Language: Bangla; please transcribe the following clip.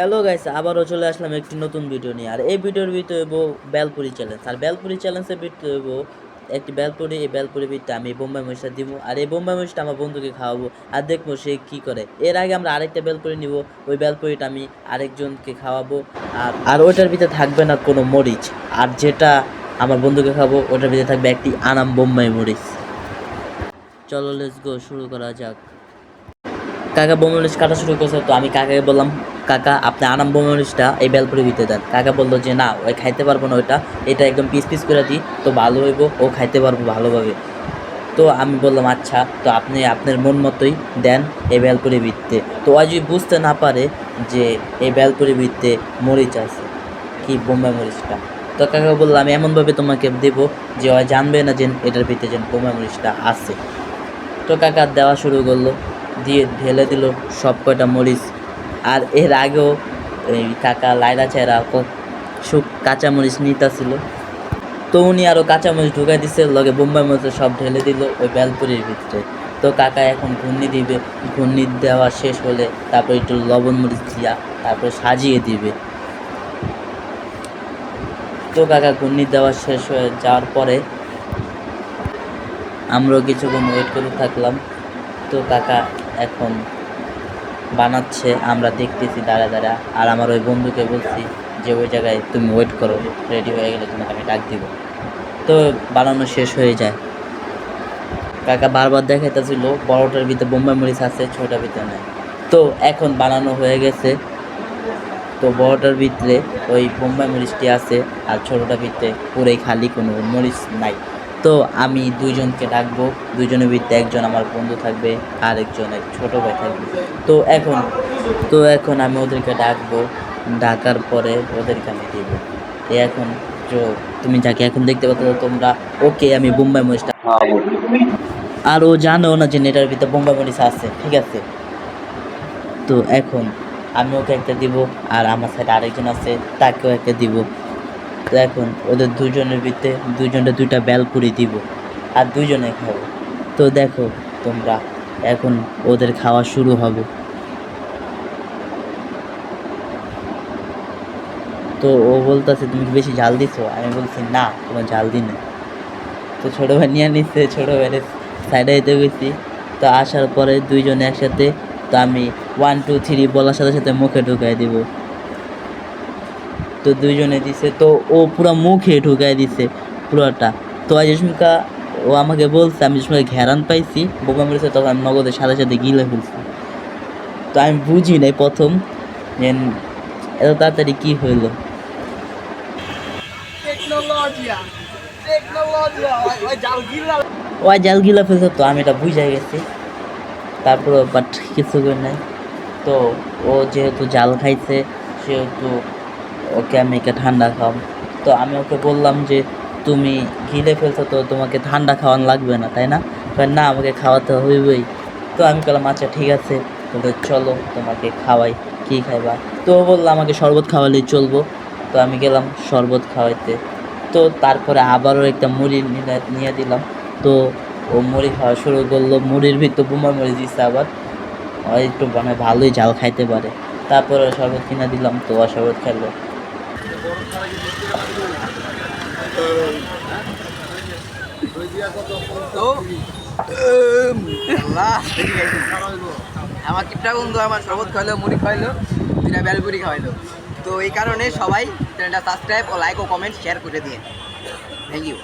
হ্যালো গাইস, আবারও চলে আসলাম একটি নতুন ভিডিও নিয়ে। আর এই ভিডিওর ভিতরে হইব বেলপুরি চ্যালেঞ্জ। আর বেলপুরি চ্যালেঞ্জের ভিতরে হইব একটি বেলপুরি। এই বেলপুরি ভিতরে আমি বোম্বাই মরিচটা দিব, আর এই বোম্বাই মরিচটা আমার বন্ধুকে খাওয়াবো, আর দেখবো সে কি করে। এর আগে আমরা আরেকটা বেলপুরি নিব, ওই বেলপুরিটা আমি আরেকজনকে খাওয়াবো। আর আর ওইটার ভিতরে থাকবে না কোনো মরিচ, আর যেটা আমার বন্ধুকে খাবো ওটার ভিতরে থাকবে একটি আনাম বোম্বাই মরিচ। চলো লেটস গো, শুরু করা যাক। কাকা বোমরিচ কাটা শুরু করছে, তো আমি কাকাকে বললাম, কাকা আপনি আনাম বোমরিচটা এই বেলপুরির ভিতরে দেন। কাকা বললো যে না, ওই খাইতে পারবো না, ওইটা এটা একদম পিস পিস করে দিই তো ভালো হইব, ও খাইতে পারবো ভালোভাবে। তো আমি বললাম আচ্ছা, তো আপনি আপনার মন মতোই দেন এই বেলপুরির ভিত্তে। তো ও যদি বুঝতে না পারে যে এই বেলপুরির ভিত্তে মরিচ আছে, কি বোম্বাই মরিচটা, তো কাকা বললো আমি এমনভাবে তোমাকে দেবো যে ও জানবে না যে এটার ভিতরে যে বোম্বাই মরিচটা আছে। তো কাকা দেওয়া শুরু করলো, দিয়ে ঢেলে দিল সব কয়টা মরিচ। আর এর আগেও এই কাকা লাইলা চেরা কাঁচা মরিচ নিতেছিল, তো উনি আরও কাঁচা মরিচ ঢুকাই দিচ্ছে, লগে বোম্বাই মরিচ সব ঢেলে দিল ওই বেলপুরির ভিতরে। তো কাকা এখন ঘূর্ণি দিবে, ঘূর্ণি দেওয়া শেষ হলে তারপর একটু লবণ মরিচ দিয়া তারপরে সাজিয়ে দিবে। তো কাকা ঘূর্ণি দেওয়া শেষ হয়ে যাওয়ার পরে আমরাও কিছুক্ষণ ওয়েট করে থাকলাম। তো কাকা এখন বানাচ্ছে, আমরা দেখতেছি দাঁড়া দাঁড়া। আর আমার ওই বন্ধুকে বলছি যে ওই জায়গায় তুমি ওয়েট করো, রেডি হয়ে গেলে তোমাকে আমি ডাক দিব। তো বানানো শেষ হয়ে যায়। কাকা বারবার দেখাইতেছিল বড়টার ভিতরে বোম্বাই মরিচ আছে, ছোটার ভিতরে নেই। তো এখন বানানো হয়ে গেছে, তো বড়টার ভিতরে ওই বোম্বাই মরিচটি আছে, আর ছোটোটার ভিতরে পুরোই খালি, কোনো মরিচ নাই। তো আমি দুইজনকে ডাকবো, দুইজনের ভিতরে একজন আমার বন্ধু থাকবে আর একজনের ছোটো ভাই থাকবে। তো এখন আমি ওদেরকে ডাকবো, ডাকার পরে ওদেরকে আমি দিব। এখন তুমি যাকে এখন দেখতে পাচ্ছ তোমরা, ওকে আমি বোম্বাই মরিচটা খাওয়াবো। আর ও জানেও না যে নেটার ভিতরে বোম্বাই মরিচ আছে, ঠিক আছে। তো এখন আমি ওকে একটা দিব, আর আমার সাথে আরেকজন আছে তাকেও একটা দিব। তো এখন ওদের দুজনের ভিতরে দুজনে দুইটা বেলপুরি দিব, আর দুজনে খাবো। তো দেখো তোমরা, এখন ওদের খাওয়া শুরু হবে। তো ও বলতেছে তুমি কি বেশি ঝাল দিছো? আমি বলছি না, কোনো ঝাল দিই না। তো ছোটো ভাই নিয়ে নিচ্ছে, ছোটো ভাইয়ের সাইডে যেতে গেছি। তো আসার পরে দুইজনে একসাথে, তো আমি 1 2 3 বলার সাথে সাথে মুখে ঢুকাই দিব। তো দুইজনে দিছে, তো ও পুরো মুখে ঢুকাই দিছে পুরোটা। তো আজ যেসমকা ও আমাকে বলছে, আমি যেসময় ঘেরান পাইছি বোকা মেরেছে, তখন আমি নগদের সাথে সাথে গিলে ফেলছি। তো আমি বুঝি নাই প্রথম যে এত তাড়াতাড়ি কি হইলো। ও জাল গিলা ফেলছে, তো আমি এটা বুঝাই গেছি। তারপর বাট কিছু করে নাই। তো ও যেহেতু জাল খাইছে, সেহেতু ওকে আমি একে ঠান্ডা খাওয়াম। তো আমি ওকে বললাম যে তুমি গিলে ফেলছো, তো তোমাকে ঠান্ডা খাওয়ানো লাগবে না, তাই না? না, আমাকে খাওয়াতে হইবেই। তো আমি বললাম আচ্ছা ঠিক আছে, তাহলে চলো তোমাকে খাওয়াই, কী খাইবা? তো ও বললো আমাকে শরবত খাওয়ালেই চলবো। তো আমি গেলাম শরবত খাওয়াইতে। তো তারপরে আবারও একটা মুড়ি নিয়ে দিলাম। তো ও মুড়ি খাওয়া শুরু করলো, মুড়ির ভিতর বোমা মুড়ি দিচ্ছে আবার। ও একটু মানে ভালোই ঝাল খাইতে পারে। তারপরে শরবত কিনে দিলাম, তো ও শরবত খেলো। তো আল্লাহ আমার কিপটা বন্ধু আমার শরবত খাইলো, মুড়ি খাইলো, দুটা বেলপুরি খাওয়াইলো। তো এই কারণে সবাই চ্যানেলটা সাবস্ক্রাইব ও লাইক ও কমেন্ট শেয়ার করে দিয়ে। Thank you.